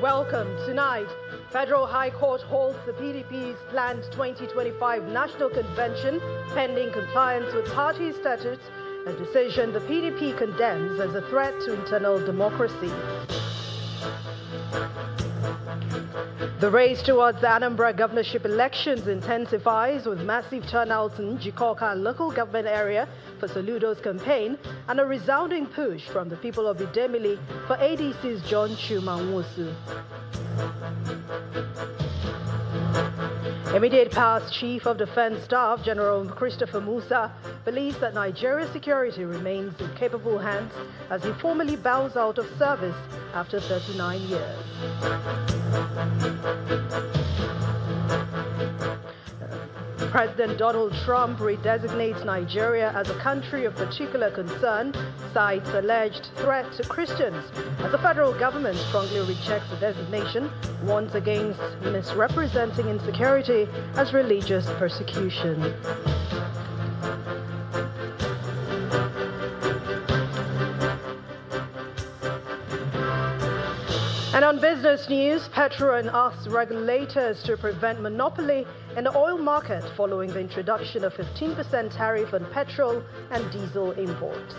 welcome. Tonight, Federal High Court holds the PDP's planned 2025 National Convention pending compliance with party statutes, a decision the PDP condemns as a threat to internal democracy. The race towards the Anambra governorship elections intensifies with massive turnouts in Jikoka local government area for Soludo's campaign and a resounding push from the people of Idemili for ADC's John Chuma Nwosu. Immediate past Chief of Defense Staff General Christopher Musa believes that Nigeria's security remains in capable hands as he formally bows out of service after 39 years. President Donald Trump redesignates Nigeria as a country of particular concern, cites alleged threat to Christians, as the federal government strongly rejects the designation, warns against misrepresenting insecurity as religious persecution. And on business news, Petron asks regulators to prevent monopoly in the oil market following the introduction of 15% tariff on petrol and diesel imports.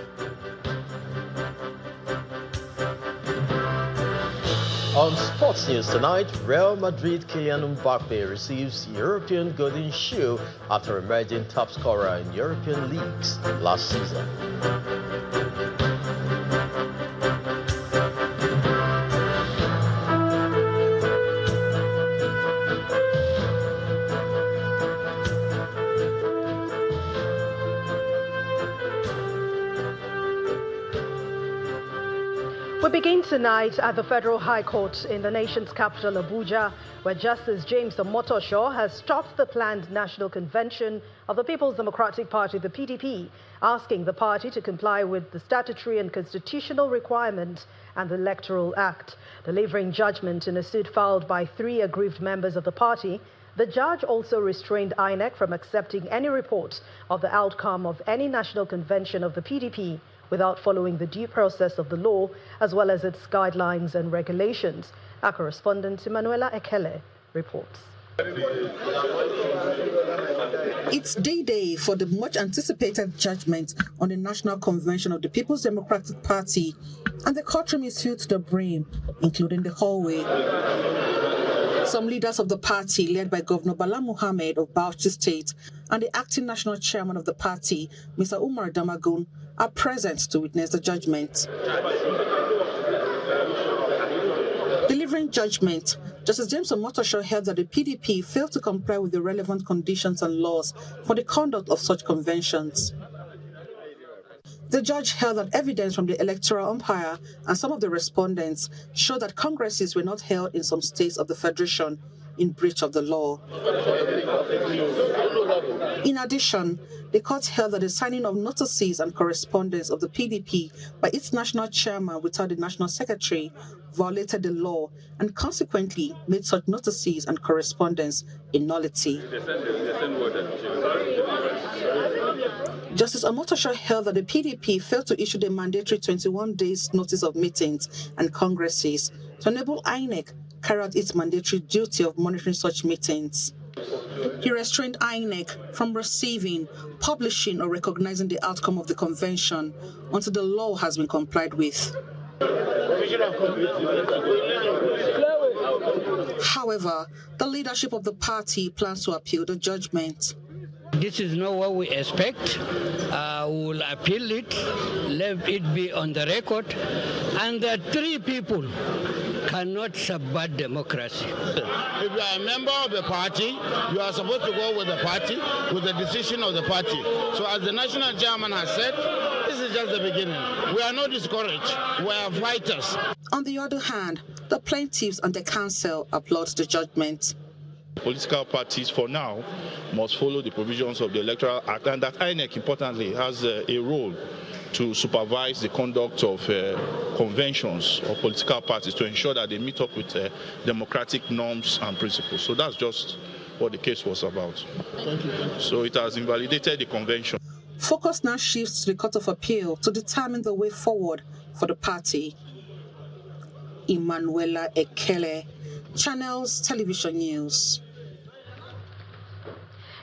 On sports news tonight, Real Madrid Kylian Mbappe receives European Golden Shoe after emerging top scorer in European leagues last season. We begin tonight at the Federal High Court in the nation's capital, Abuja, where Justice James Omotosho has stopped the planned National Convention of the People's Democratic Party, the PDP, asking the party to comply with the statutory and constitutional requirements and the Electoral Act. Delivering judgment in a suit filed by 3 aggrieved members of the party, the judge also restrained INEC from accepting any report of the outcome of any national convention of the PDP without following the due process of the law, as well as its guidelines and regulations. Our correspondent, Emanuela Ekele, reports. It's D-Day for the much-anticipated judgment on the National Convention of the People's Democratic Party, and the courtroom is filled to the brim, including the hallway. Some leaders of the party, led by Governor Bala Muhammad of Bauchi State and the acting national chairman of the party, Mr. Umar Damagun, are present to witness the judgment. Delivering judgment, Justice James Omotosho held that the PDP failed to comply with the relevant conditions and laws for the conduct of such conventions. The judge held that evidence from the electoral umpire and some of the respondents showed that congresses were not held in some states of the Federation in breach of the law. In addition, the court held that the signing of notices and correspondence of the PDP by its national chairman without the national secretary violated the law and consequently made such notices and correspondence a nullity. Justice Omotosho held that the PDP failed to issue the mandatory 21 days notice of meetings and congresses to enable INEC carry out its mandatory duty of monitoring such meetings. He restrained INEC from receiving, publishing, or recognizing the outcome of the convention until the law has been complied with. However, the leadership of the party plans to appeal the judgment. This is not what we expect. We will appeal it, let it be on the record, and the 3 people cannot subvert democracy. If you are a member of the party, you are supposed to go with the party, with the decision of the party. So as the national chairman has said, this is just the beginning. We are not discouraged. We are fighters. On the other hand, the plaintiffs and the counsel applaud the judgment. Political parties, for now, must follow the provisions of the Electoral Act, and that INEC, importantly, has a role to supervise the conduct of conventions of political parties to ensure that they meet up with democratic norms and principles. So that's just what the case was about. Thank you. So it has invalidated the convention. Focus now shifts to the Court of Appeal to determine the way forward for the party. Emanuela Ekele, Channels Television News.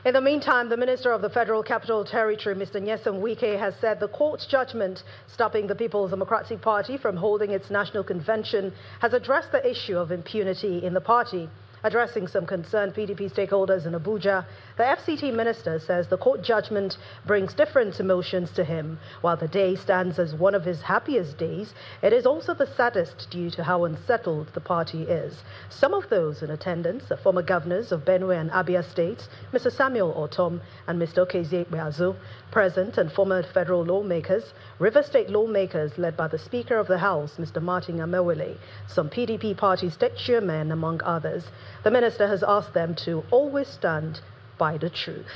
In the meantime, the Minister of the Federal Capital Territory, Mr. Nyesom Wike, has said the court's judgment stopping the People's Democratic Party from holding its national convention has addressed the issue of impunity in the party. Addressing some concerned PDP stakeholders in Abuja, the FCT minister says the court judgment brings different emotions to him. While the day stands as one of his happiest days, it is also the saddest due to how unsettled the party is. Some of those in attendance are former governors of Benue and Abia states, Mr. Samuel Otom and Mr. Okezie Beazo, present and former federal lawmakers, River State lawmakers led by the Speaker of the House, Mr. Martin Amewele, some PDP party state chairmen, among others. The minister has asked them to always stand by the truth.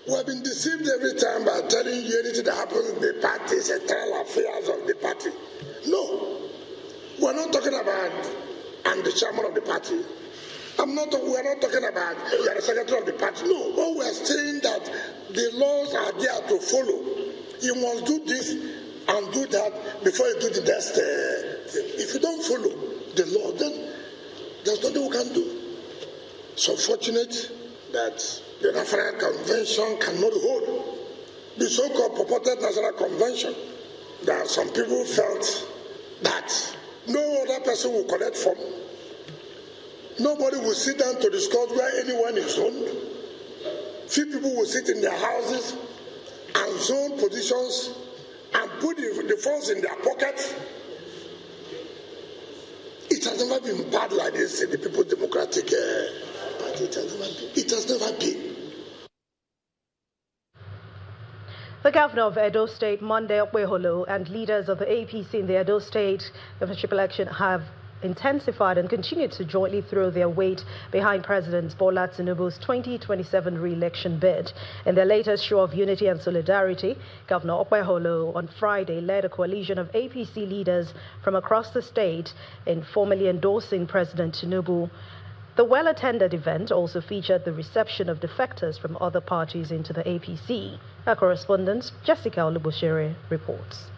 We have been deceived every time by telling you anything that happens in the party is internal affairs of the party. No, we're not talking about I'm the chairman of the party. We're not talking about you're the secretary of the party. No, what we're saying that the laws are there to follow. You must do this and do that before you do the next thing. If you don't follow the law, then there's nothing we can do. It's unfortunate that the National Convention cannot hold the so-called purported National Convention. That some people felt that no other person will collect from. Nobody will sit down to discuss where anyone is zoned. Few people will sit in their houses and zone positions and put the funds in their pockets. It has never been bad like this in the People's Democratic Party. It has never been. The governor of Edo State, Monday Okpeholo, and leaders of the APC in the Edo State governorship election have intensified and continued to jointly throw their weight behind President Bola Tinubu's 2027 re-election bid. In their latest show of unity and solidarity, Governor Okpeholo on Friday led a coalition of APC leaders from across the state in formally endorsing President Tinubu. The well-attended event also featured the reception of defectors from other parties into the APC. Our correspondent, Jessica Oluboshere, reports.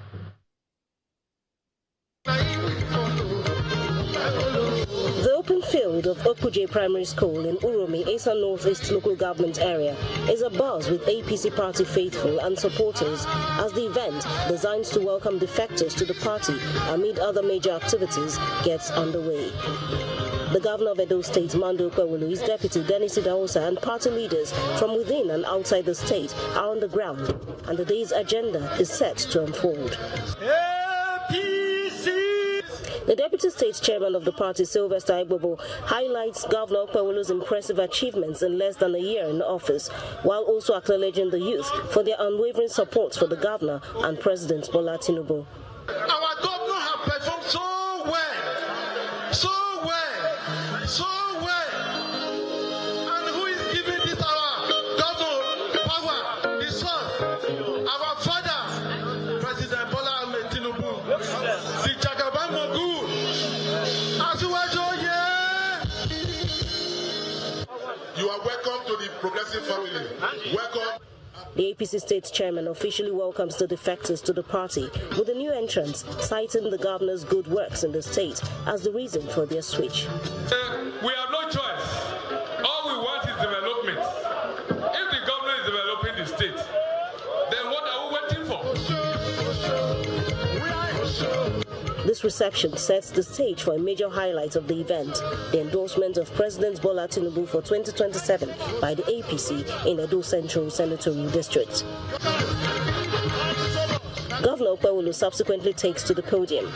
The open field of Okuje Primary School in Uromi, Asa Northeast local government area, is abuzz with APC party faithful and supporters as the event, designed to welcome defectors to the party amid other major activities, gets underway. The governor of Edo State, Mando Okpewolu, his deputy, Dennis Idahosa, and party leaders from within and outside the state are on the ground, and the day's agenda is set to unfold. The Deputy State Chairman of the party, Sylvester Igbobo, highlights Governor Okpewolu's impressive achievements in less than a year in office, while also acknowledging the youth for their unwavering support for the governor and President Bola Tinubu. Our governor has performed so well, so well, so well. And who is giving this our governor power? His son, our father, President Bola Tinubu, the Jagaban Mogul. You are welcome to the progressive family. Welcome. The APC State Chairman officially welcomes the defectors to the party, with the new entrants citing the governor's good works in the state as the reason for their switch. We have no choice. All we want is development. If the governor is developing the state, then what are we waiting for? This reception sets the stage for a major highlight of the event, the endorsement of President Bola Tinubu for 2027 by the APC in Edo Central Senatorial District. Governor Okpewolu subsequently takes to the podium.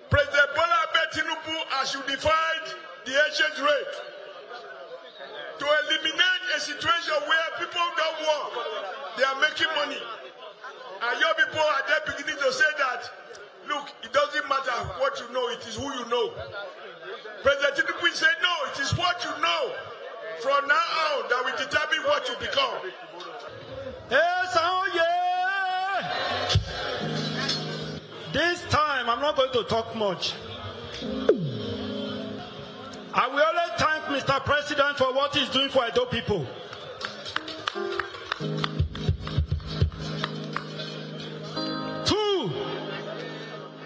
President Bola Tinubu has unified the ancient rate to eliminate a situation where people don't work, they are making money. And your people are there beginning to say that, look, it doesn't matter what you know, it is who you know. President Tinubu said, no, it is what you know from now on that will determine what you become. Yes, oh yeah! This time, I'm not going to talk much. I will only thank Mr. President for what he's doing for Edo people.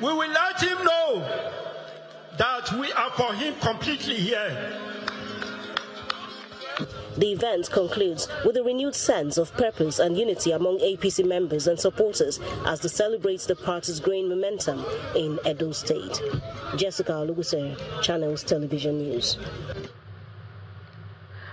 we will let him know that we are for him completely here. The event concludes with a renewed sense of purpose and unity among APC members and supporters as they celebrate the party's growing momentum in Edo State. Jessica Oluguse, Channels Television News.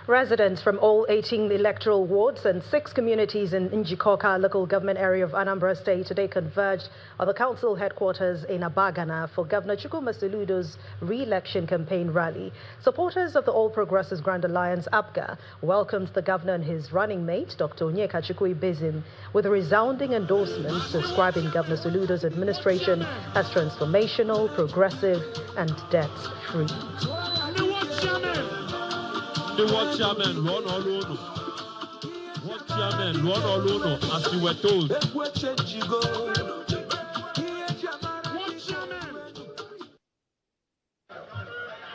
Residents from all 18 electoral wards and 6 communities in Njikoka local government area of Anambra State today converged on the council headquarters in Abagana for Governor Chukwuma Soludo's re-election campaign rally. Supporters of the All Progressives Grand Alliance, APGA, welcomed the governor and his running mate, Dr. Onyeka Chukwuibezim, with resounding endorsements describing Governor Soludo's administration as transformational, progressive, and debt-free. The what chairman run all over. What chairman run all over, as you were told.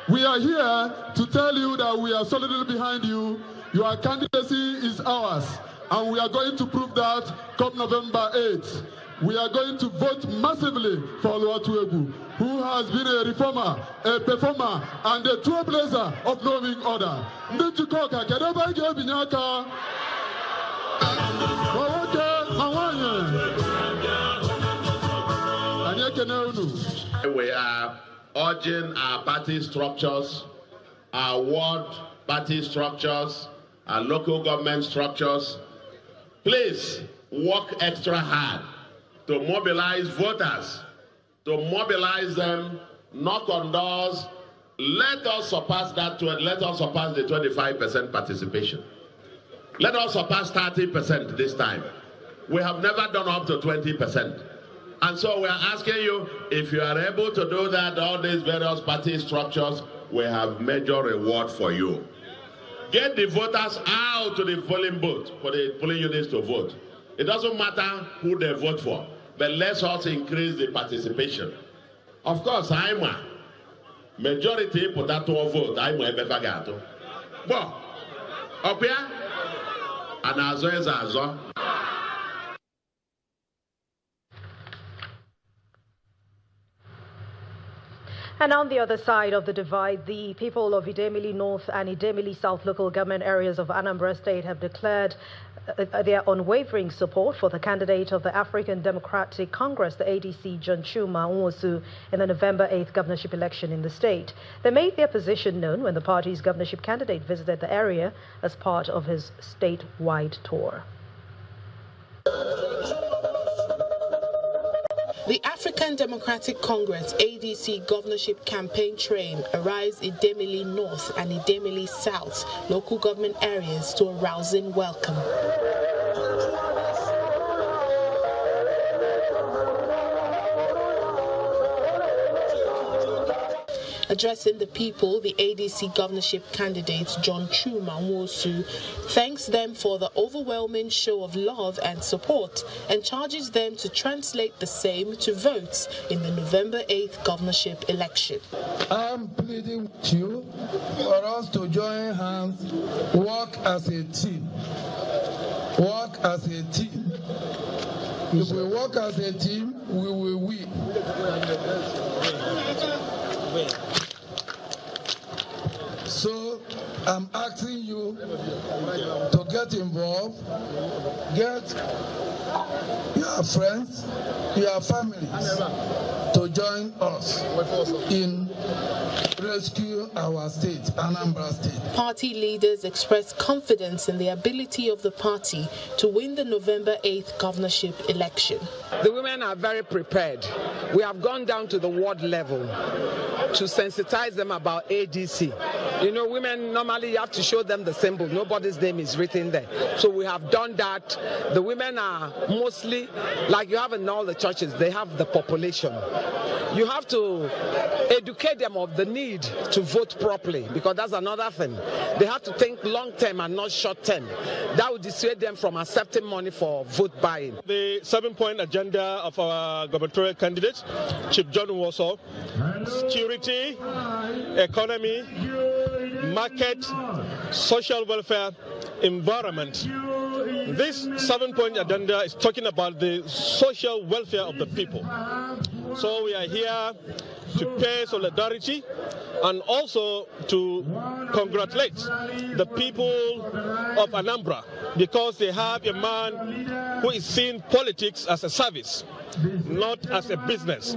We are here to tell you that we are solidly behind you. Your candidacy is ours, and we are going to prove that come November 8th. We are going to vote massively for Oluwatuegu, who has been a reformer, a performer, and a trailblazer of knowing order. Njikoka, kedeba ige binyaka. We are urging our party structures, our ward party structures, our local government structures, please work extra hard to mobilize voters, to mobilize them, knock on doors. Let us surpass that. Let us surpass the 25% participation. Let us surpass 30% this time. We have never done up to 20%. And so we are asking you, if you are able to do that, all these various party structures, we have major reward for you. Get the voters out to the polling booth, for the polling units to vote. It doesn't matter who they vote for, but let's also increase the participation. Of course, I'm a majority put that to vote. I'm a befagato. But, up here, and azo is azo. And on the other side of the divide, the people of Idemili North and Idemili South local government areas of Anambra State have declared their unwavering support for the candidate of the African Democratic Congress, the ADC, John Chuma Nwosu, in the November 8th governorship election in the state. They made their position known when the party's governorship candidate visited the area as part of his statewide tour. The African Democratic Congress ADC governorship campaign train arrives in Idemili North and Idemili South local government areas to a rousing welcome. Addressing the people, the ADC governorship candidate John Chuma Nwosu thanks them for the overwhelming show of love and support and charges them to translate the same to votes in the November 8th governorship election. I'm pleading with you for us to join hands, work as a team. Work as a team. If we work as a team, we will win. So I'm asking you to get involved, get your friends, your families to join us in rescue our state, Anambra State. Party leaders expressed confidence in the ability of the party to win the November 8th governorship election. The women are very prepared. We have gone down to the ward level to sensitize them about ADC. You know, women normally you have to show them the symbol. Nobody's name is written there. So we have done that. The women are mostly, like you have in all the churches, they have the population. You have to educate them of the need to vote properly, because that's another thing. They have to think long term and not short term. That would dissuade them from accepting money for vote buying. The 7-point agenda of our gubernatorial candidate, Chief John Nwosu: security, economy, market, social welfare, environment. This 7-point agenda is talking about the social welfare of the people. So we are here to pay solidarity and also to congratulate the people of Anambra because they have a man who is seeing politics as a service, not as a business.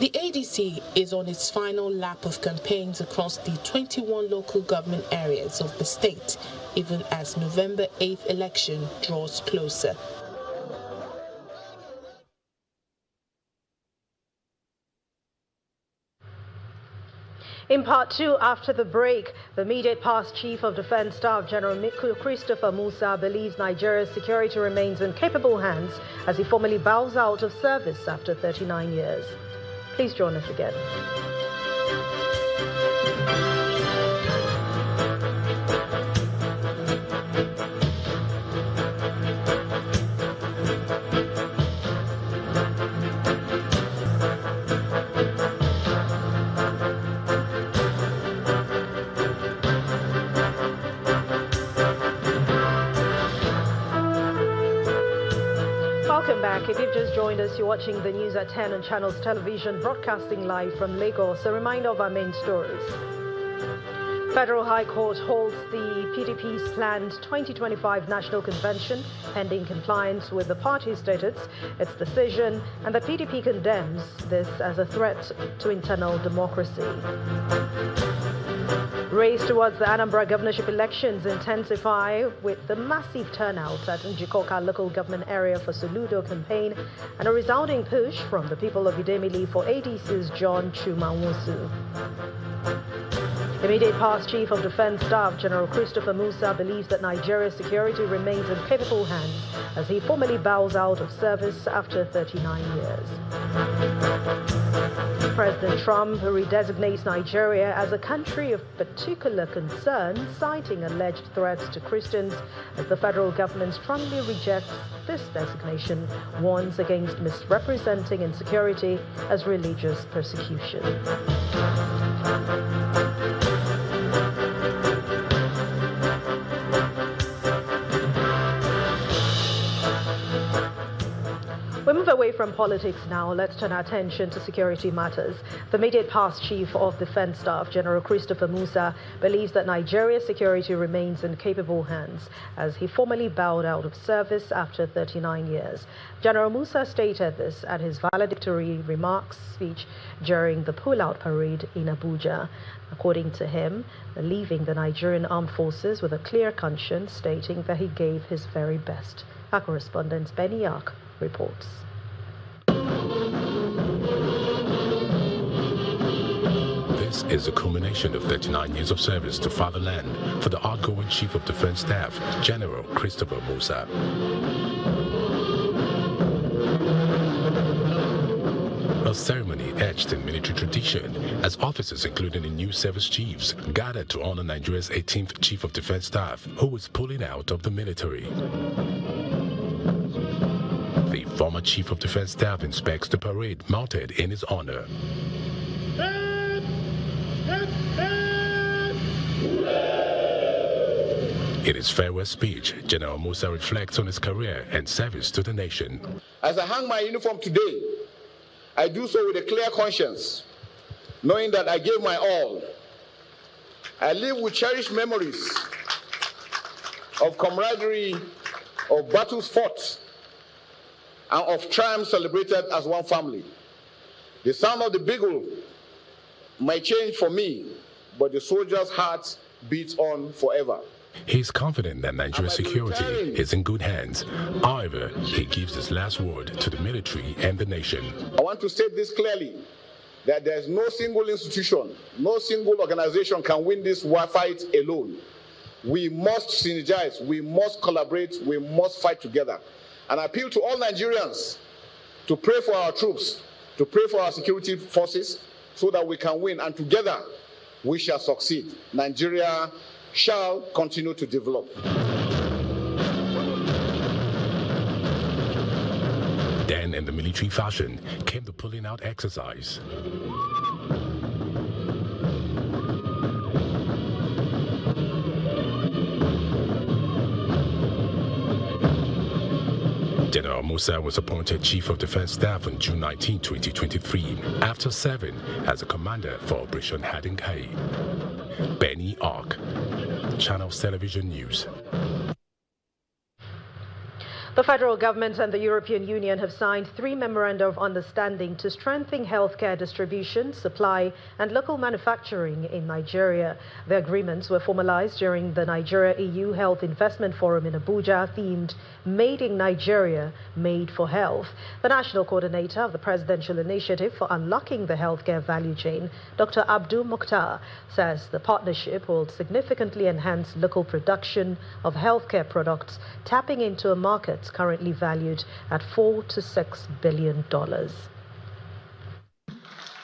The ADC is on its final lap of campaigns across the 21 local government areas of the state, even as November 8th election draws closer. In part two, after the break, the immediate past Chief of Defense Staff General Christopher Musa believes Nigeria's security remains in capable hands as he formally bows out of service after 39 years. Please join us again. Welcome back. If you've just joined us, you're watching the news at 10 on Channels Television, broadcasting live from Lagos. A reminder of our main stories. Federal High Court holds the PDP's planned 2025 National Convention, pending compliance with the party's statutes, its decision, and the PDP condemns this as a threat to internal democracy. Race towards the Anambra governorship elections intensify with the massive turnout at Njikoka local government area for Soludo campaign and a resounding push from the people of Idemili for ADC's John Chumanwusu. Immediate past Chief of Defense Staff General Christopher Musa believes that Nigeria's security remains in capable hands as he formally bows out of service after 39 years. President Trump redesignates Nigeria as a country of particular concern, citing alleged threats to Christians, as the federal government strongly rejects this designation, warns against misrepresenting insecurity as religious persecution. We move away from politics now. Let's turn our attention to security matters. The immediate past Chief of Defense Staff, General Christopher Musa, believes that Nigeria's security remains in capable hands as he formally bowed out of service after 39 years. General Musa stated this at his valedictory remarks speech during the pull-out parade in Abuja. According to him, leaving the Nigerian Armed Forces with a clear conscience, stating that he gave his very best. Our correspondent Benny Ark reports. This is a culmination of 39 years of service to fatherland for the outgoing Chief of Defense Staff, General Christopher Musa. A ceremony etched in military tradition as officers, including the new service chiefs, gathered to honor Nigeria's 18th Chief of Defense Staff, who was pulling out of the military. The former Chief of Defense Staff inspects the parade mounted in his honor. In his farewell speech, General Musa reflects on his career and service to the nation. As I hang my uniform today, I do so with a clear conscience, knowing that I gave my all. I live with cherished memories of camaraderie, of battles fought, and of triumphs celebrated as one family. The sound of the bugle might change for me, but the soldier's heart beats on forever. He is confident that Nigeria's security is in good hands. However, he gives his last word to the military and the nation. I want to state this clearly, that there is no single institution, no single organization can win this war fight alone. We must synergize, we must collaborate, we must fight together. And I appeal to all Nigerians to pray for our troops, to pray for our security forces, so that we can win, and together we shall succeed. Nigeria shall continue to develop. Then, in the military fashion, came the pulling out exercise. General Musa was appointed Chief of Defense Staff on June 19, 2023, after serving as a commander for Operation Hadinkai. Benny Ark, Channels Television News. The federal government and the European Union have signed 3 memoranda of understanding to strengthen healthcare distribution, supply and local manufacturing in Nigeria. The agreements were formalized during the Nigeria-EU Health Investment Forum in Abuja, themed Made in Nigeria, Made for Health. The national coordinator of the Presidential Initiative for Unlocking the Healthcare Value Chain, Dr. Abdul Mukhtar, says the partnership will significantly enhance local production of healthcare products, tapping into a market currently valued at $4 to $6 billion.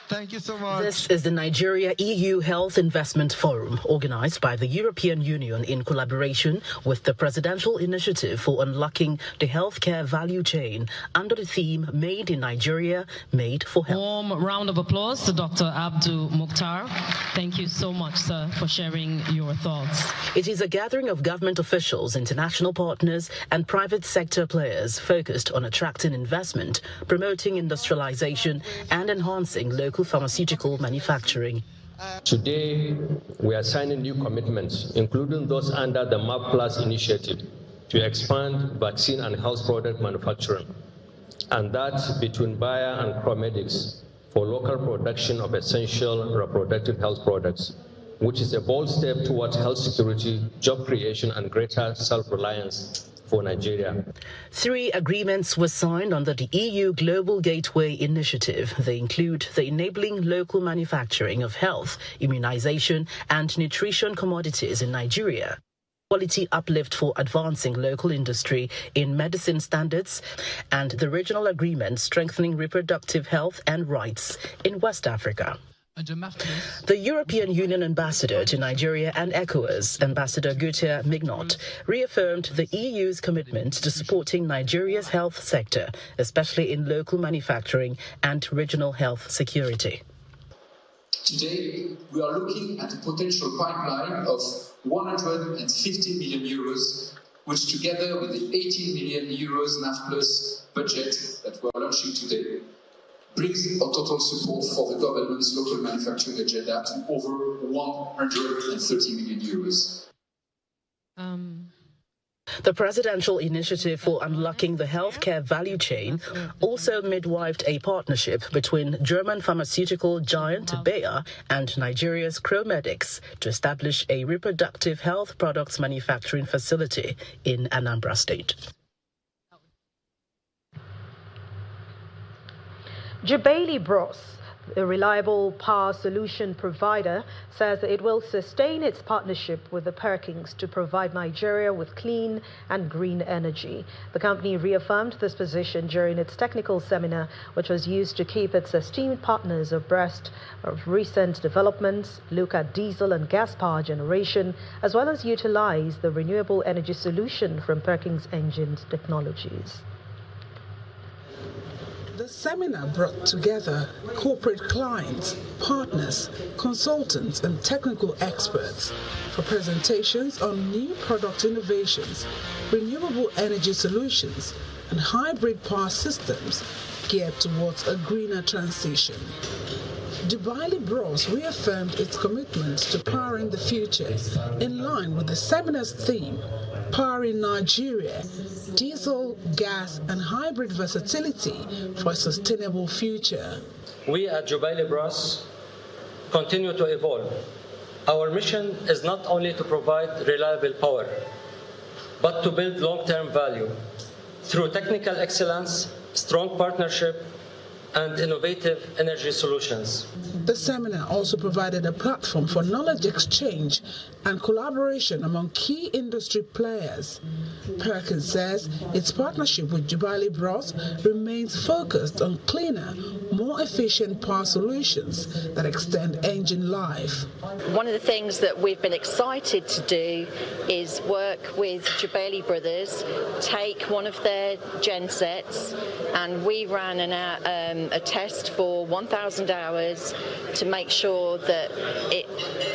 Thank you so much. This is the Nigeria-EU Health Investment Forum, organized by the European Union in collaboration with the Presidential Initiative for Unlocking the Healthcare Value Chain under the theme Made in Nigeria, Made for Health. Warm round of applause to Dr. Abdul Mukhtar. Thank you so much, sir, for sharing your thoughts. It is a gathering of government officials, international partners, and private sector players focused on attracting investment, promoting industrialization, and enhancing local pharmaceutical manufacturing. Today, we are signing new commitments, including those under the MAP Plus initiative, to expand vaccine and health product manufacturing, and that between Bayer and Chromedics for local production of essential reproductive health products, which is a bold step towards health security, job creation, and greater self-reliance for Nigeria. 3 agreements were signed under the EU Global Gateway Initiative. They include the enabling local manufacturing of health, immunization, and nutrition commodities in Nigeria, quality uplift for advancing local industry in medicine standards, and the regional agreement strengthening reproductive health and rights in West Africa. The European Union ambassador to Nigeria and ECOWAS, Ambassador Gautier Mignot, reaffirmed the EU's commitment to supporting Nigeria's health sector, especially in local manufacturing and regional health security. Today, we are looking at a potential pipeline of 150 million euros, which together with the 80 million euros NAF Plus budget that we are launching today, brings a total support for the government's local manufacturing agenda to over 130 million euros. The Presidential Initiative for Unlocking the Healthcare Value Chain also midwifed a partnership between German pharmaceutical giant Bayer and Nigeria's Chromedics to establish a reproductive health products manufacturing facility in Anambra State. Jubali Bros, a reliable power solution provider, says that it will sustain its partnership with the Perkins to provide Nigeria with clean and green energy. The company reaffirmed this position during its technical seminar, which was used to keep its esteemed partners abreast of recent developments, look at diesel and gas power generation, as well as utilize the renewable energy solution from Perkins Engines Technologies. The seminar brought together corporate clients, partners, consultants, and technical experts for presentations on new product innovations, renewable energy solutions, and hybrid power systems geared towards a greener transition. Jubali Bros reaffirmed its commitment to powering the future in line with the seminar's theme, Powering Nigeria, Diesel, Gas and Hybrid Versatility for a Sustainable Future. We at Jubali Bros continue to evolve. Our mission is not only to provide reliable power, but to build long-term value through technical excellence, strong partnership, and innovative energy solutions. The seminar also provided a platform for knowledge exchange and collaboration among key industry players. Perkins says its partnership with Jubali Bros remains focused on cleaner, more efficient power solutions that extend engine life. One of the things that we've been excited to do is work with Jubali Brothers, take one of their gensets, and we ran an a test for 1,000 hours to make sure that it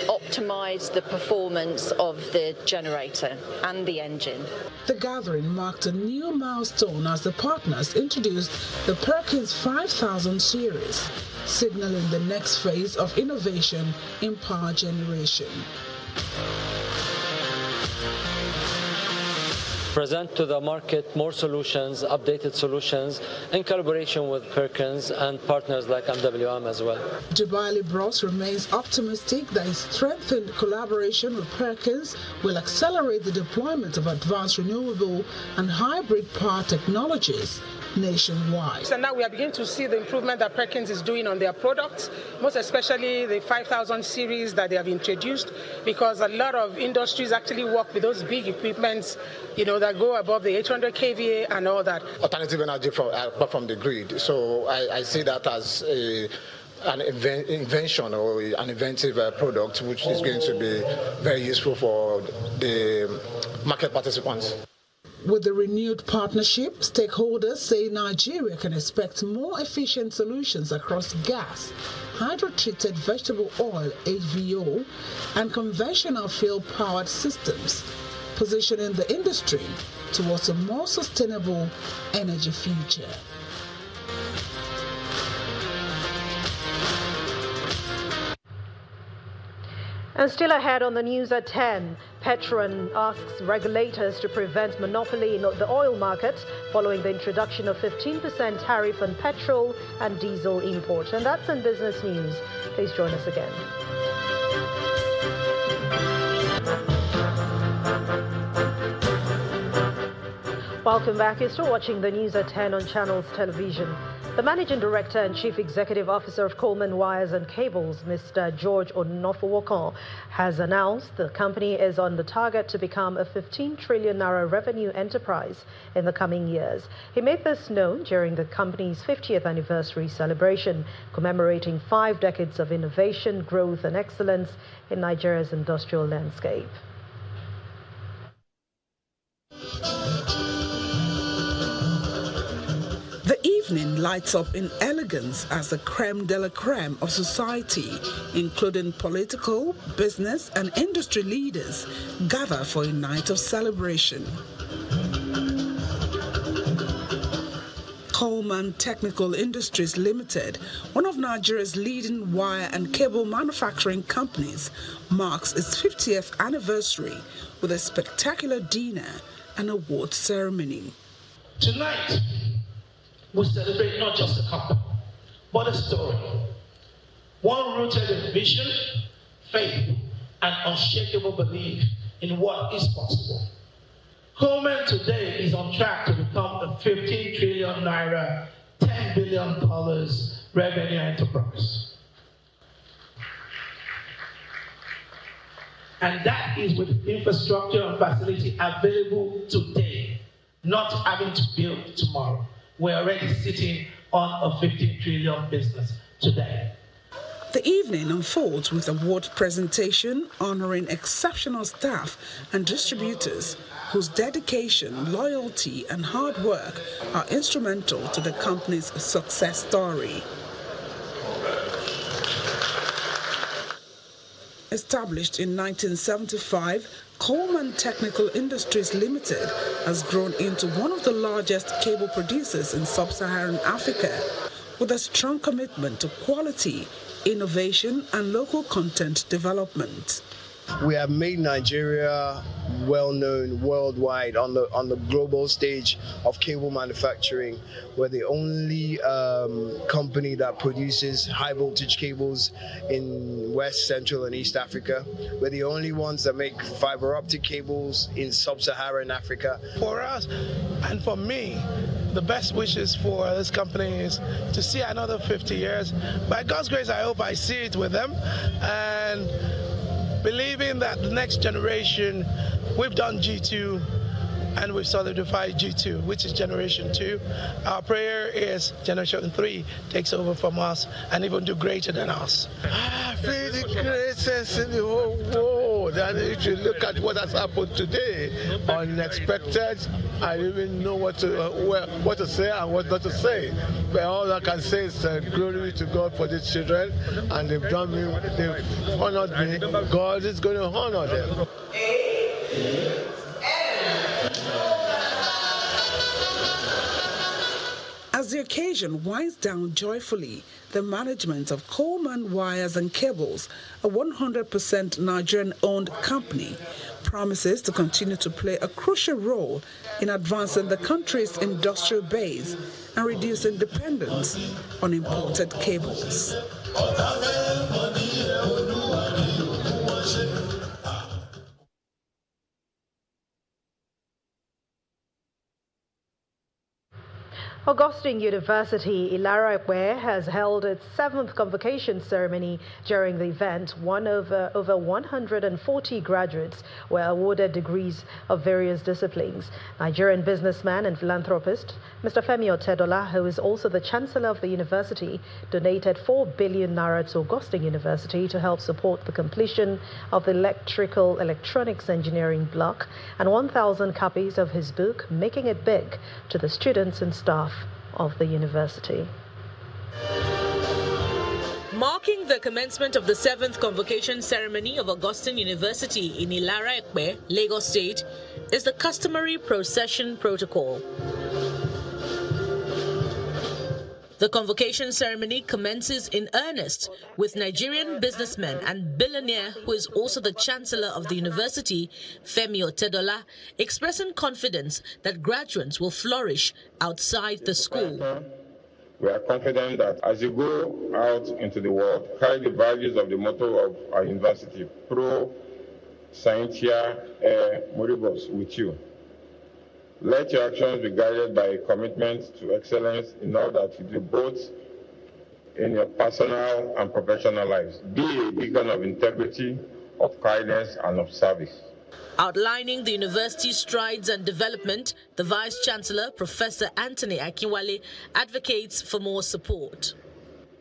optimised the performance of the generator and the engine. The gathering marked a new milestone as the partners introduced the Perkins 5000 series, signalling the next phase of innovation in power generation. Present to the market more solutions, updated solutions, in collaboration with Perkins and partners like MWM as well. Jubali Bros remains optimistic that his strengthened collaboration with Perkins will accelerate the deployment of advanced renewable and hybrid power technologies nationwide. And now we are beginning to see the improvement that Perkins is doing on their products, most especially the 5000 series that they have introduced, because a lot of industries actually work with those big equipments, that go above the 800 kVA and all that. Alternative energy from the grid. So I see that as an invention or an inventive product which is going to be very useful for the market participants. With the renewed partnership, stakeholders say Nigeria can expect more efficient solutions across gas, hydro-treated vegetable oil (HVO), and conventional fuel-powered systems, positioning the industry towards a more sustainable energy future. And still ahead on the news at 10, Petron asks regulators to prevent monopoly in the oil market following the introduction of 15% tariff on petrol and diesel imports. And that's in business news. Please join us again. Welcome back. You're still watching the news at 10 on Channels Television. The Managing Director and Chief Executive Officer of Coleman Wires and Cables, Mr. George Onofowokan, has announced the company is on the target to become a 15 trillion naira revenue enterprise in the coming years. He made this known during the company's 50th anniversary celebration, commemorating 5 decades of innovation, growth and excellence in Nigeria's industrial landscape. The evening lights up in elegance as the creme de la creme of society, including political, business and industry leaders, gather for a night of celebration. Coleman Technical Industries Limited, one of Nigeria's leading wire and cable manufacturing companies, marks its 50th anniversary with a spectacular dinner and award ceremony. Tonight, we celebrate not just a company, but a story. One rooted in vision, faith, and unshakable belief in what is possible. Coleman today is on track to become a 15 trillion naira, $10 billion revenue enterprise. And that is with infrastructure and facility available today, not having to build tomorrow. We're already sitting on a 15 trillion business today. The evening unfolds with award presentation honoring exceptional staff and distributors whose dedication, loyalty and hard work are instrumental to the company's success story. Established in 1975, Coleman Technical Industries Limited has grown into one of the largest cable producers in sub-Saharan Africa, with a strong commitment to quality, innovation and local content development. We have made Nigeria well known worldwide on the global stage of cable manufacturing. We're the only company that produces high voltage cables in West, Central and East Africa. We're the only ones that make fiber optic cables in sub-Saharan Africa. For us and for me, the best wishes for this company is to see another 50 years. By God's grace, I hope I see it with them, and believing that the next generation, we've done G2 and we've solidified G2, which is generation 2. Our prayer is generation 3 takes over from us and even do greater than us. I feel the greatest in the whole world. road. And if you look at what has happened today, unexpected, I don't even know what to say and what not to say. But all I can say is glory to God for these children, and they've honored me. God is going to honor them. As the occasion winds down joyfully, the management of Coleman Wires and Cables, a 100% Nigerian-owned company, promises to continue to play a crucial role in advancing the country's industrial base and reducing dependence on imported cables. Augustine University, Ilara has held its 7th convocation ceremony. During the event, over 140 graduates were awarded degrees of various disciplines. Nigerian businessman and philanthropist Mr. Femi Otedola, who is also the Chancellor of the university, donated 4 billion naira to Augustine University to help support the completion of the electronics engineering block, and 1,000 copies of his book, Making It Big, to the students and staff of the university. Marking the commencement of the 7th convocation ceremony of Augustine University in Ilara Ekpe, Lagos State, is the customary procession protocol. The convocation ceremony commences in earnest with Nigerian businessman and billionaire who is also the Chancellor of the university, Femi Otedola, expressing confidence that graduates will flourish outside the school. We are confident that as you go out into the world, carry the values of the motto of our university, Pro Scientia Moribus, with you. Let your actions be guided by a commitment to excellence in all that you do, both in your personal and professional lives. Be a beacon of integrity, of kindness, and of service. Outlining the university's strides and development, the Vice-Chancellor, Professor Anthony Akinwale, advocates for more support.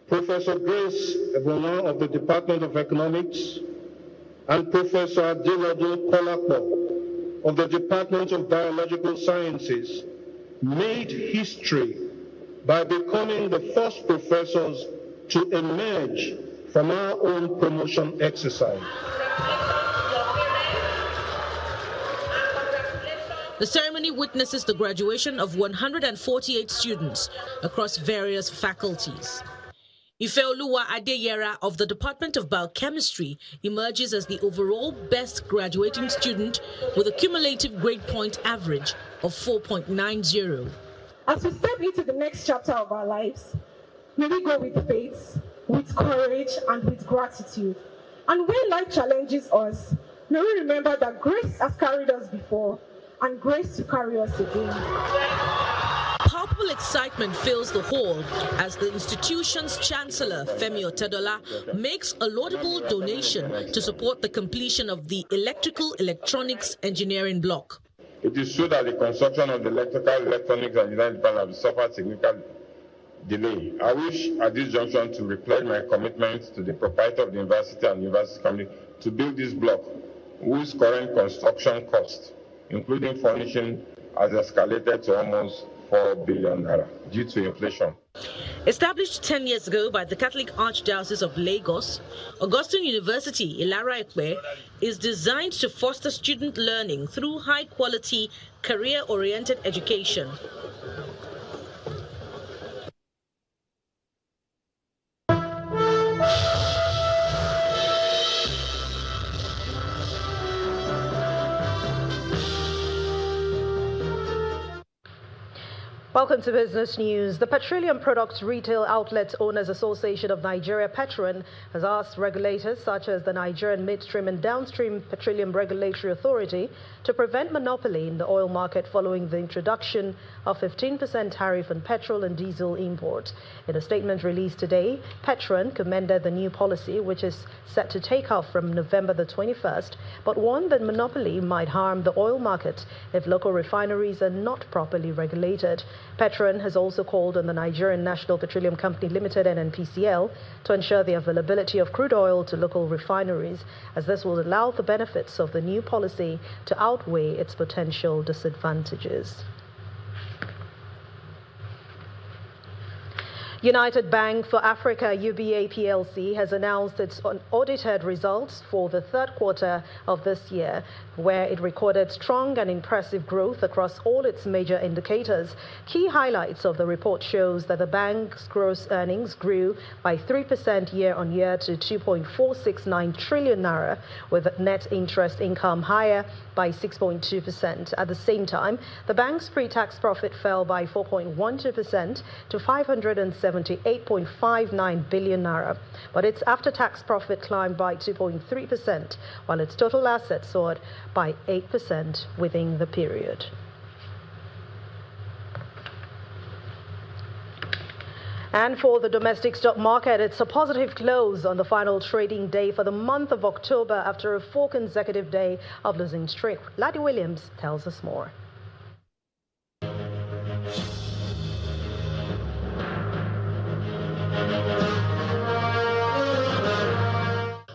Professor Grace Ebona of the Department of Economics and Professor Adelade Kolakbo of the Department of Biological Sciences made history by becoming the first professors to emerge from our own promotion exercise. The ceremony witnesses the graduation of 148 students across various faculties. Ifeoluwa Adeyera of the Department of Biochemistry emerges as the overall best graduating student with a cumulative grade point average of 4.90. As we step into the next chapter of our lives, may we go with faith, with courage, and with gratitude. And when life challenges us, may we remember that grace has carried us before, and grace to carry us again. Palpable excitement fills the hall as the institution's Chancellor, Femi Otedola, makes a laudable donation to support the completion of the electronics engineering block. It is true that the construction of the electronics engineering department has suffered significant delay. I wish at this junction to repledge my commitment to the proprietor of the university and university company to build this block, whose current construction cost, including furnishing, has escalated to almost 4 billion naira due to inflation. Established 10 years ago by the Catholic Archdiocese of Lagos, Augustine University, Ilara Ekpe, is designed to foster student learning through high-quality, career-oriented education. Welcome to Business News. The Petroleum Products Retail Outlet Owners Association of Nigeria, Petron, has asked regulators such as the Nigerian Midstream and Downstream Petroleum Regulatory Authority to prevent monopoly in the oil market following the introduction of 15% tariff on petrol and diesel import. In a statement released today, Petron commended the new policy, which is set to take off from November the 21st, but warned that monopoly might harm the oil market if local refineries are not properly regulated. Petron has also called on the Nigerian National Petroleum Company Limited, NNPCL, to ensure the availability of crude oil to local refineries, as this will allow the benefits of the new policy to outweigh its potential disadvantages. United Bank for Africa, UBA PLC, has announced its unaudited results for the third quarter of this year, where it recorded strong and impressive growth across all its major indicators. Key highlights of the report shows that the bank's gross earnings grew by 3% year-on-year to 2.469 trillion naira, with net interest income higher by 6.2%. At the same time, the bank's pre-tax profit fell by 4.12% to 578.59 billion naira, but its after-tax profit climbed by 2.3%, while its total assets soared by 8% within the period. And for the domestic stock market, it's a positive close on the final trading day for the month of October after a 4 consecutive day of losing streak. Laddie Williams tells us more.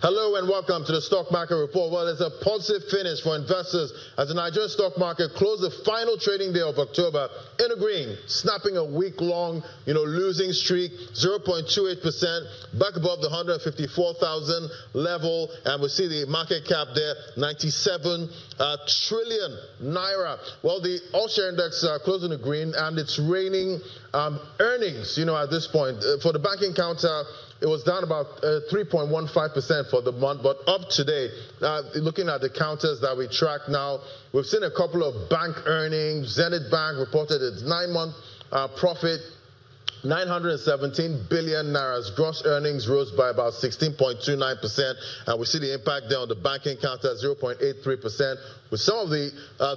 Hello and welcome to the Stock Market Report. Well, it's a positive finish for investors as the Nigerian stock market closed the final trading day of October in the green, snapping a week-long, losing streak, 0.28%, back above the 154,000 level, and we see the market cap there, 97 trillion naira. Well, the all-share index closed in the green, and it's raining earnings, at this point. For the banking counter, it was down about 3.15% for the month, but up today, looking at the counters that we track now, we've seen a couple of bank earnings. Zenith Bank reported its 9-month profit, 917 billion naira. Gross earnings rose by about 16.29%, and we see the impact there on the banking counter, 0.83%. With some of the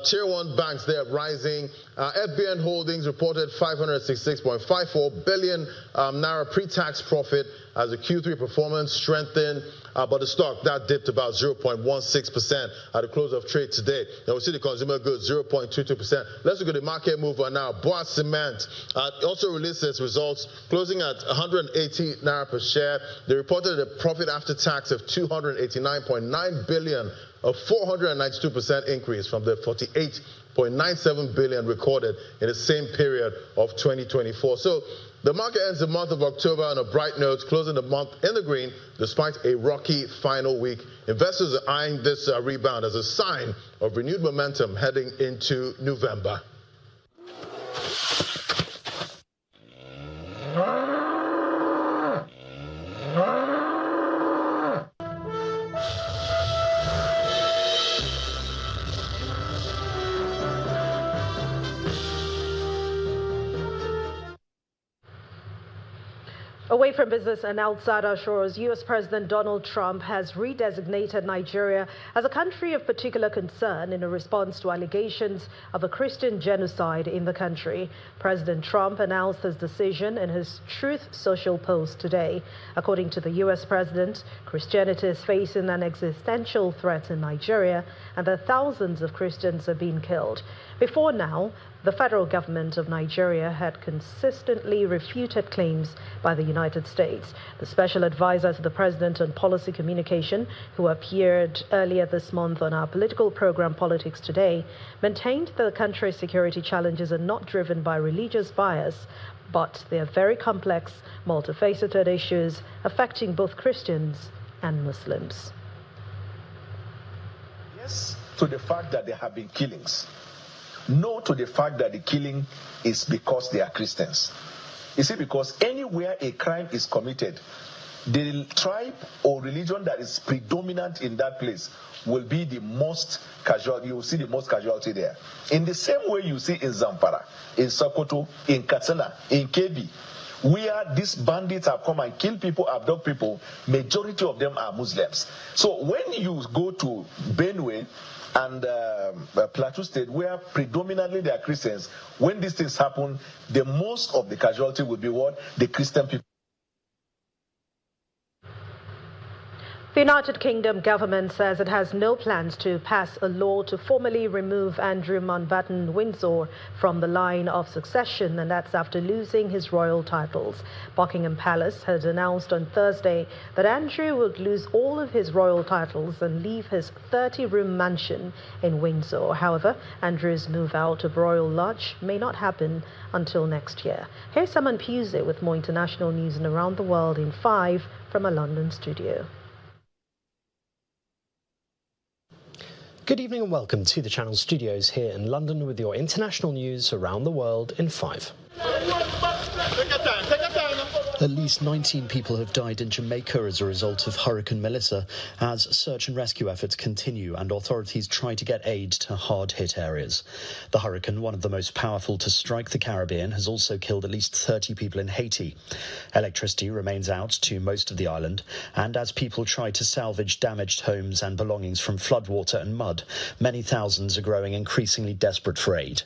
tier 1 banks there rising, FBN Holdings reported 566.54 billion naira pre-tax profit as the Q3 performance strengthened, but the stock that dipped about 0.16% at the close of trade today. Now we see the consumer goods 0.22%. Let's look at the market mover now. Boa Cement also released its results, closing at 180 naira per share. They reported a profit after tax of 289.9 billion, a 492% increase from the 48.97 billion recorded in the same period of 2024. So the market ends the month of October on a bright note, closing the month in the green despite a rocky final week. Investors are eyeing this rebound as a sign of renewed momentum heading into November. Away from business and outside our shores, U.S. President Donald Trump has redesignated Nigeria as a country of particular concern in a response to allegations of a Christian genocide in the country. President Trump announced his decision in his Truth Social post today. According to the U.S. president, Christianity is facing an existential threat in Nigeria, and that thousands of Christians are being killed. Before now, the federal government of Nigeria had consistently refuted claims by the United States. The special advisor to the president on policy communication, who appeared earlier this month on our political program Politics Today, maintained that the country's security challenges are not driven by religious bias, but they are very complex, multifaceted issues affecting both Christians and Muslims. Yes, to the fact that there have been killings. No to the fact that the killing is because they are Christians. You see, because anywhere a crime is committed, the tribe or religion that is predominant in that place will be the most casualty. You will see the most casualty there. In the same way you see in Zamfara, in Sokoto, in Katsina, in Kebbi, where these bandits have come and killed people, abduct people, majority of them are Muslims. So when you go to Benue and Plateau State, where predominantly they are Christians, when these things happen, the most of the casualty will be what? The Christian people. The United Kingdom government says it has no plans to pass a law to formally remove Andrew Mountbatten Windsor from the line of succession, and that's after losing his royal titles. Buckingham Palace had announced on Thursday that Andrew would lose all of his royal titles and leave his 30-room mansion in Windsor. However, Andrew's move out of Royal Lodge may not happen until next year. Here's Saman Pusey with more international news and around the world in 5 from a London studio. Good evening and welcome to the Channel studios here in London with your international news around the world in 5. At least 19 people have died in Jamaica as a result of Hurricane Melissa as search and rescue efforts continue and authorities try to get aid to hard-hit areas. The hurricane, one of the most powerful to strike the Caribbean, has also killed at least 30 people in Haiti. Electricity remains out to most of the island, and as people try to salvage damaged homes and belongings from floodwater and mud, many thousands are growing increasingly desperate for aid.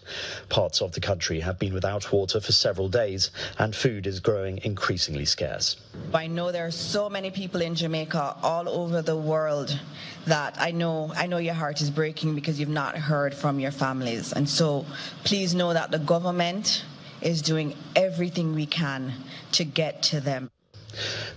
Parts of the country have been without water for several days, and food is growing increasingly scarce. I know there are so many people in Jamaica all over the world that I know your heart is breaking because you've not heard from your families. And so please know that the government is doing everything we can to get to them.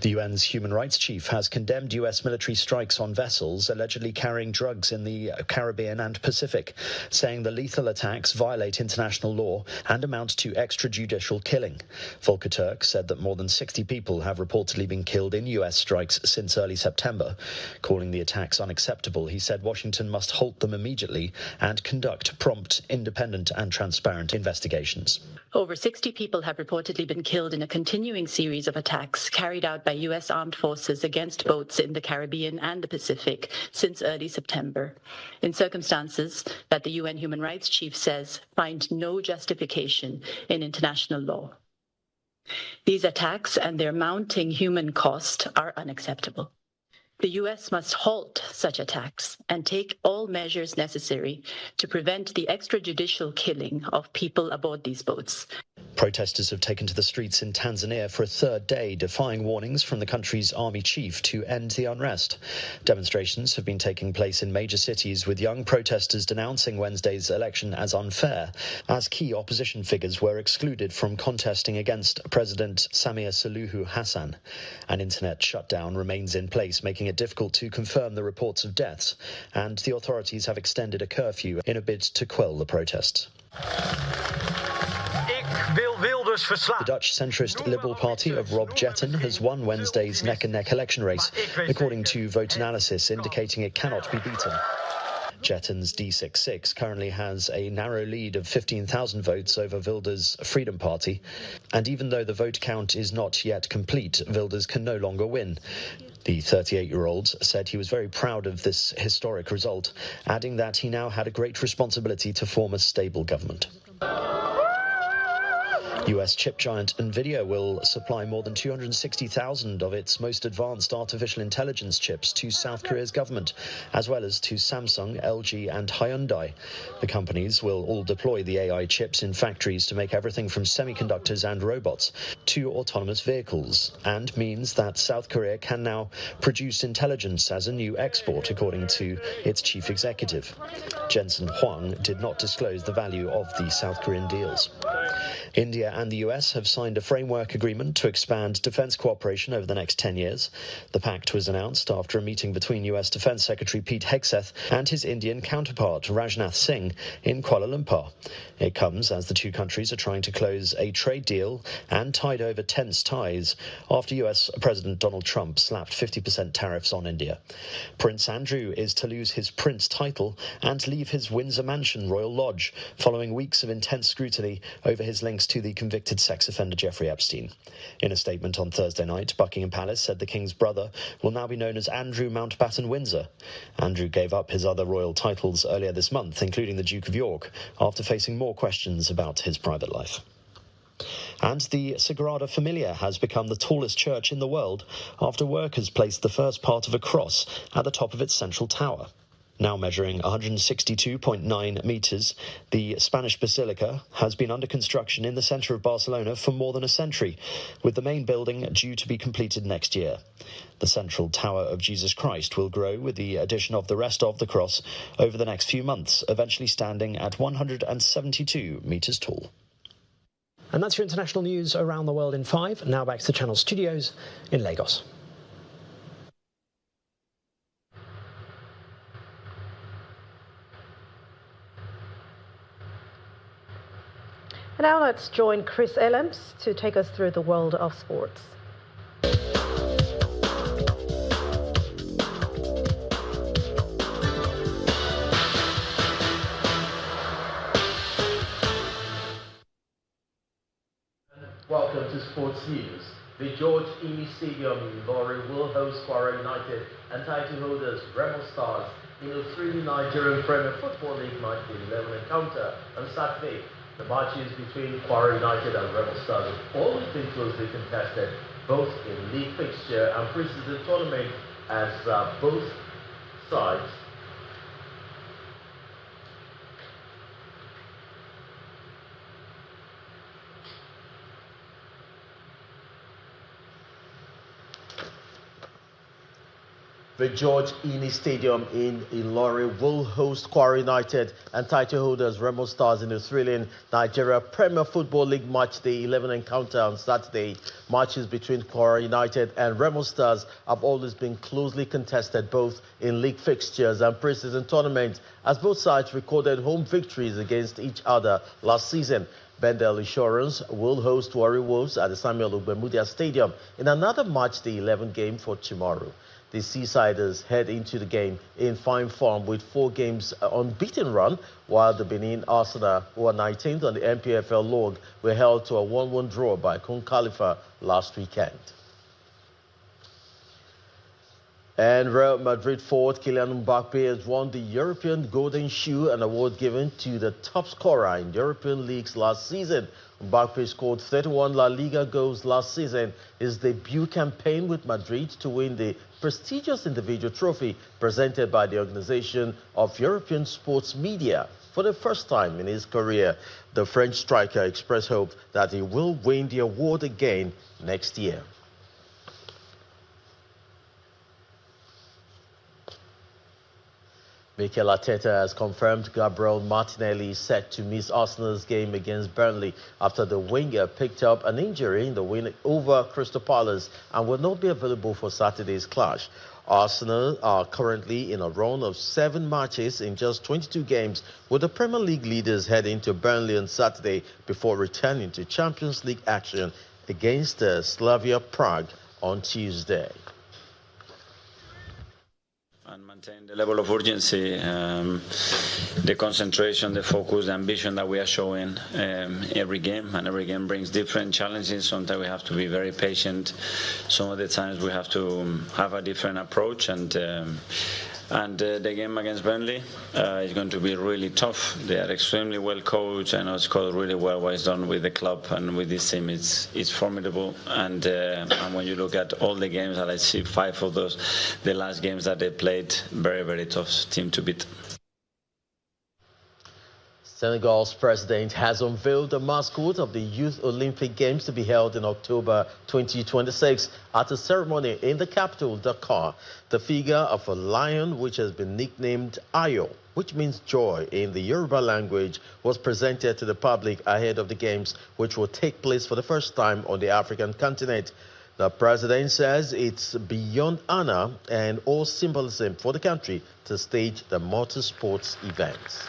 The UN's human rights chief has condemned US military strikes on vessels allegedly carrying drugs in the Caribbean and Pacific, saying the lethal attacks violate international law and amount to extrajudicial killing. Volker Turk said that more than 60 people have reportedly been killed in US strikes since early September. Calling the attacks unacceptable, he said Washington must halt them immediately and conduct prompt, independent and transparent investigations. Over 60 people have reportedly been killed in a continuing series of attacks carried out by U.S. armed forces against boats in the Caribbean and the Pacific since early September, in circumstances that the UN human rights chief says find no justification in international law. These attacks and their mounting human cost are unacceptable. The U.S. must halt such attacks and take all measures necessary to prevent the extrajudicial killing of people aboard these boats. Protesters have taken to the streets in Tanzania for a third day, defying warnings from the country's army chief to end the unrest. Demonstrations have been taking place in major cities, with young protesters denouncing Wednesday's election as unfair, as key opposition figures were excluded from contesting against President Samia Suluhu Hassan. An internet shutdown remains in place, making it difficult to confirm the reports of deaths, and the authorities have extended a curfew in a bid to quell the protests. The Dutch centrist Liberal Party of Rob Jetten has won Wednesday's neck-and-neck election race, according to vote analysis indicating it cannot be beaten. Jetten's D66 currently has a narrow lead of 15,000 votes over Wilders' Freedom Party, and even though the vote count is not yet complete, Wilders can no longer win. The 38-year-old said he was very proud of this historic result, adding that he now had a great responsibility to form a stable government. US chip giant NVIDIA will supply more than 260,000 of its most advanced artificial intelligence chips to South Korea's government, as well as to Samsung, LG and Hyundai. The companies will all deploy the AI chips in factories to make everything from semiconductors and robots to autonomous vehicles, and means that South Korea can now produce intelligence as a new export, according to its chief executive. Jensen Huang did not disclose the value of the South Korean deals. India and the US have signed a framework agreement to expand defense cooperation over the next 10 years. The pact was announced after a meeting between US Defense Secretary Pete Hegseth and his Indian counterpart Rajnath Singh in Kuala Lumpur. It comes as the two countries are trying to close a trade deal and tide over tense ties after US President Donald Trump slapped 50% tariffs on India. Prince Andrew is to lose his prince title and leave his Windsor mansion Royal Lodge following weeks of intense scrutiny over his links to the convicted sex offender Jeffrey Epstein. In a statement on Thursday night, Buckingham Palace said the King's brother will now be known as Andrew Mountbatten Windsor. Andrew gave up his other royal titles earlier this month, including the Duke of York, after facing more questions about his private life. And the Sagrada Familia has become the tallest church in the world after workers placed the first part of a cross at the top of its central tower. Now measuring 162.9 metres, the Spanish Basilica has been under construction in the centre of Barcelona for more than a century, with the main building due to be completed next year. The central Tower of Jesus Christ will grow with the addition of the rest of the cross over the next few months, eventually standing at 172 metres tall. And that's your international news around the world in 5. Now back to the Channel studios in Lagos. Now let's join Chris Ellems to take us through the world of sports. Welcome to Sports News. The George Emi Stadium in Ilorin will host Kwara United and title holders Remo Stars in a 3 Nigerian Premier Football League match in 11 encounter on Saturday. The matches between Kwara United and Rebel Stars have always been closely contested, both in league fixture and pre-season tournament, as both sides The George Eni Stadium in Ilorin will host Kwara United and title holders Remo Stars in the thrilling Nigeria Premier Football League match day 11 encounter on Saturday. Matches between Kwara United and Remo Stars have always been closely contested, both in league fixtures and pre-season tournaments, as both sides recorded home victories against each other last season. Bendel Insurance will host Warri Wolves at the Samuel Ogbemudia Stadium in another match day 11 game for tomorrow. The Seasiders head into the game in fine form with 4 games unbeaten run, while the Benin Arsenal, who are 19th on the MPFL log, were held to a 1-1 draw by Kun Khalifa last weekend. And Real Madrid forward Kylian Mbappe has won the European Golden Shoe, an award given to the top scorer in European leagues last season. Mbappe scored 31 La Liga goals last season, his debut campaign with Madrid to win the prestigious individual trophy presented by the Organization of European Sports Media. For the first time in his career, the French striker expressed hope that he will win the award again next year. Mikel Arteta has confirmed Gabriel Martinelli is set to miss Arsenal's game against Burnley after the winger picked up an injury in the win over Crystal Palace and will not be available for Saturday's clash. Arsenal are currently in a run of 7 matches in just 22 games, with the Premier League leaders heading to Burnley on Saturday before returning to Champions League action against Slavia Prague on Tuesday. And maintain the level of urgency, the concentration, the focus, the ambition that we are showing every game. And every game brings different challenges. Sometimes we have to be very patient. Some of the times we have to have a different approach. And the game against Burnley is going to be really tough. They are extremely well coached. I know it's called really well what is done with the club and with this team. It's formidable. And when you look at all the games, and I see 5 of those, the last games that they played, very, very tough team to beat. Senegal's president has unveiled the mascot of the Youth Olympic Games to be held in October 2026 at a ceremony in the capital, Dakar. The figure of a lion, which has been nicknamed Ayo, which means joy in the Yoruba language, was presented to the public ahead of the Games, which will take place for the first time on the African continent. The president says it's beyond honor and all symbolism for the country to stage the motorsports events.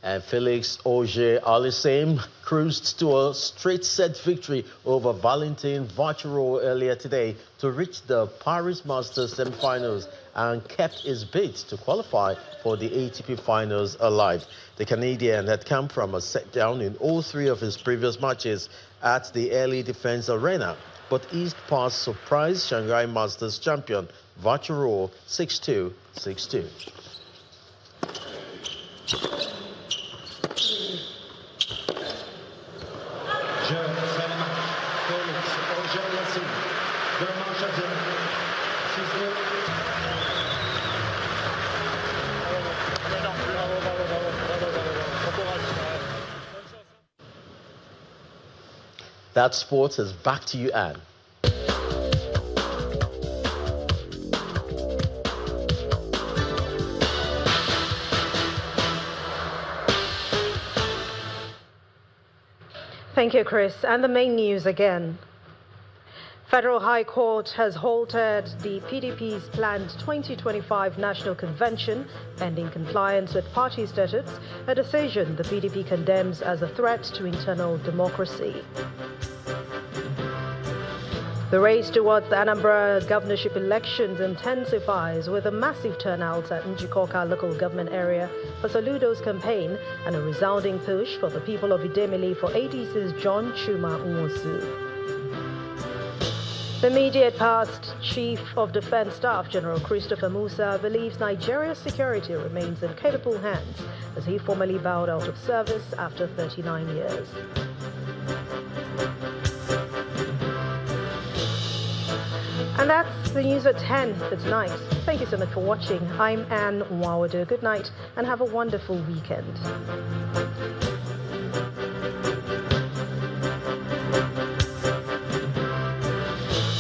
And Felix Auger-Aliassime cruised to a straight-set victory over Valentin Vacherot earlier today to reach the Paris Masters semi-finals and kept his bid to qualify for the ATP finals alive. The Canadian had come from a set-down in all 3 of his previous matches at the Early Defense Arena, but eased past surprise Shanghai Masters champion Vacherot 6-2, 6-2. Imagine she's new. That sports is back to you, Anne. Thank you, Chris. And the main news again. Federal High Court has halted the PDP's planned 2025 National Convention, pending compliance with party statutes, a decision the PDP condemns as a threat to internal democracy. The race towards the Anambra governorship elections intensifies with a massive turnout at Njikoka local government area for Soludo's campaign and a resounding push for the people of Idemili for ADC's John Chuma Nwosu. The immediate past Chief of Defense Staff General Christopher Musa believes Nigeria's security remains in capable hands as he formally bowed out of service after 39 years. And that's the news at 10 for tonight. Thank you so much for watching. I'm Anne Nwawadu. Good night and have a wonderful weekend.